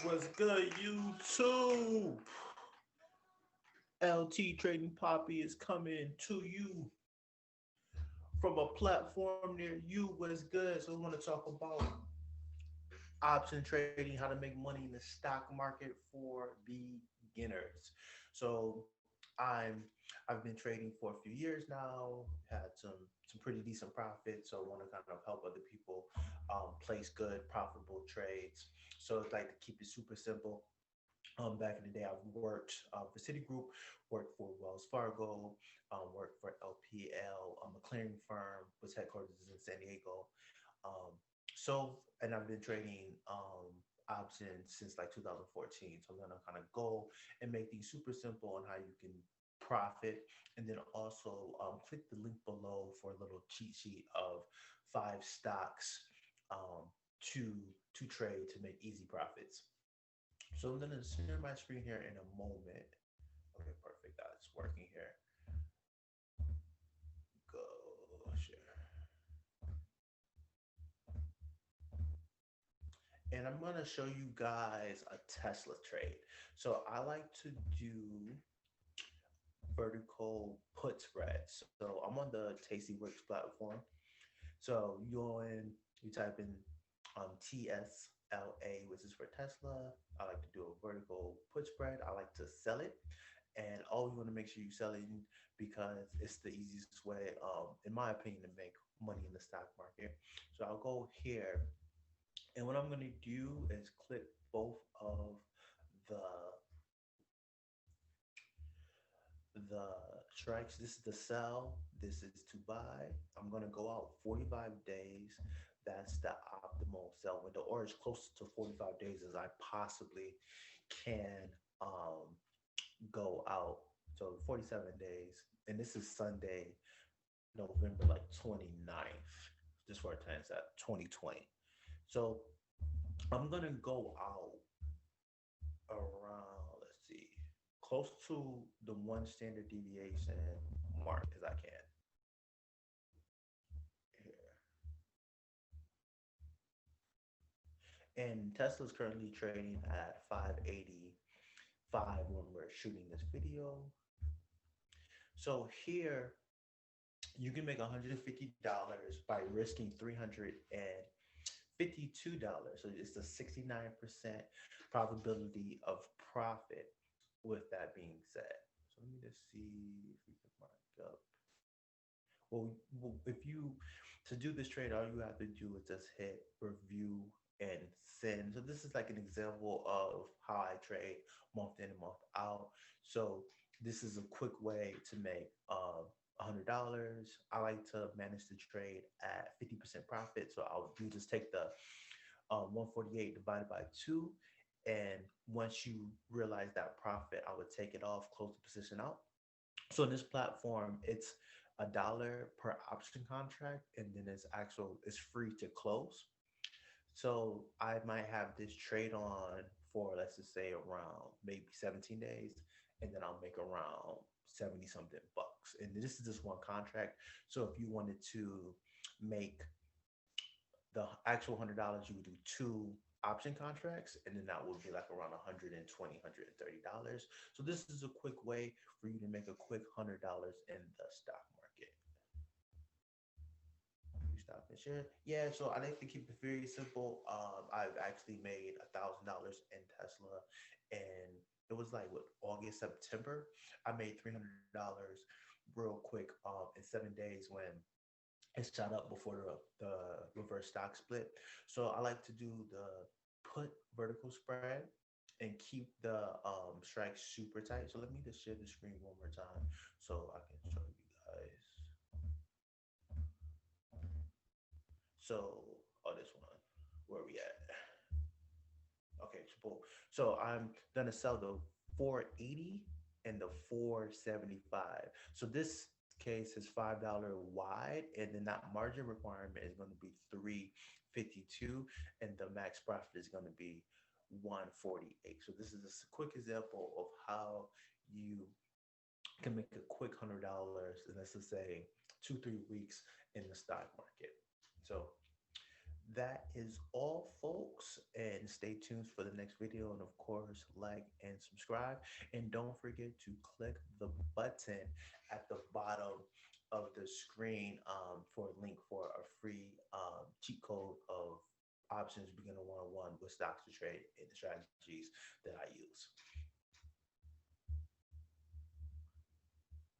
What's good, YouTube? LT Trading Poppy is coming to you from a platform near you. What's good? So, we want to talk about option trading, how to make money in the stock market for beginners. So, I've been trading for a few years now. Had some pretty decent profits. So, I want to kind of help other people place good, profitable trades. So, it's like to keep it super simple. Back in the day, I've worked for Citigroup, worked for Wells Fargo, worked for LPL, a clearing firm, was headquartered in San Diego. Um, and I've been trading options since like 2014. So I'm gonna kind of go and make things super simple on how you can profit, and then also click the link below for a little cheat sheet of 5 stocks um, to to trade to make easy profits. So I'm gonna share my screen here in a moment. Okay, perfect. That's working here. Go share. And I'm gonna show you guys a Tesla trade. So I like to do vertical put spreads. So I'm on the Tastyworks platform. So you go in, you type in TSLA, which is for Tesla. I like to do a vertical put spread. I like to sell it. And always want to make sure you sell it because it's the easiest way, in my opinion, to make money in the stock market. So I'll go here, and what I'm going to do is click both of the the strikes. This is the sell. This is to buy. I'm going to go out 45 days. That's the optimal sell window, or as close to 45 days as I possibly can go out. So 47 days. And this is Sunday, November like 29th, just for a time at 2020. So I'm gonna go out around, let's see, close to the one standard deviation mark as I can here. And Tesla's currently trading at 585 when we're shooting this video. So here you can make $150 by risking $352. So it's a 69% probability of profit with that being said. So let me just see if we can mark up. If you to do this trade, all you have to do is just hit review and send. So this is like an example of how I trade month in and month out. So this is a quick way to make $100. I like to manage the trade at 50% profit. So I'll you just take the 148 divided by 2. And once you realize that profit, I would take it off, close the position out. So in this platform, it's $1 per option contract, and then it's free to close. So I might have this trade on for, let's just say, around maybe 17 days, and then I'll make around 70 something bucks. And this is just one contract. So if you wanted to make the actual $100, you would do two option contracts, and then that would be like around 120, $130. So this is a quick way for you to make a quick $100 in the stock market. You stop and share. Yeah, so I like to keep it very simple. I've actually made $1,000 in Tesla, and it was like what, August, September. I made $300 real quick in 7 days when it shot up before the reverse stock split. So I like to do the put vertical spread and keep the strike super tight. So let me just share the screen one more time so I can show you guys. So, oh, this one, where we at? Okay, so I'm gonna sell the 480 and the 475. So this case is $5 wide, and then that margin requirement is going to be 352, and the max profit is going to be 148. So this is just a quick example of how you can make a quick $100 in, let's just say, 2-3 weeks in the stock market. So that is all, folks. And stay tuned for the next video. And of course, like and subscribe. And don't forget to click the button at the bottom of the screen for a link for a free cheat code of options beginner 101 with stocks to trade and the strategies that I use.